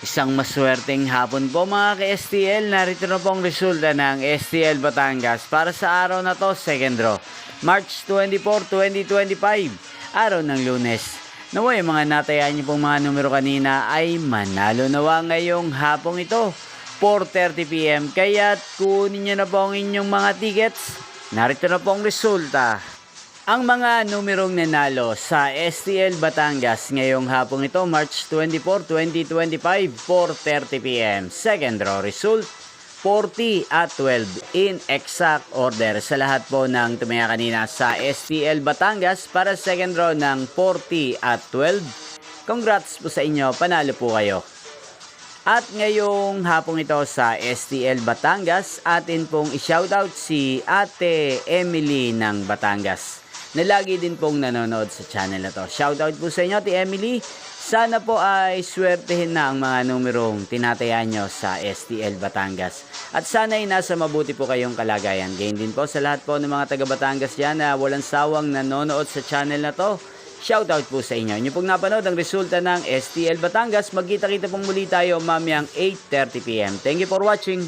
Isang maswerteng hapon po mga ka-STL. Narito na pong resulta ng STL Batangas para sa araw na to, second draw. March 24, 2025, araw ng Lunes. Naway mga natayaan niyo pong mga numero kanina ay manalo nawa ngayong hapong ito, 4:30 PM. Kaya't kunin niyo na po ang inyong mga tickets. Narito na pong resulta. Ang mga numerong nanalo sa STL Batangas ngayong hapong ito, March 24, 2025, 4:30 PM. Second draw result, 40 at 12 in exact order sa lahat po ng tumaya kanina sa STL Batangas para second draw ng 40 at 12. Congrats po sa inyo, panalo po kayo. At ngayong hapong ito sa STL Batangas, atin pong i-shoutout si Ate Emily ng Batangas na lagi din pong nanonood sa channel na to. Shoutout po sa inyo, Ate Emily. Sana po ay swertehin na ang mga numerong tinatayaan nyo sa STL Batangas. At sana ay nasa mabuti po kayong kalagayan. Gayon din po sa lahat po ng mga taga Batangas dyan na walang sawang nanonood sa channel na to. Shoutout po sa inyo. Inyo pong napanood ang resulta ng STL Batangas. Magkita-kita pong muli tayo mamayang 8:30 PM. Thank you for watching.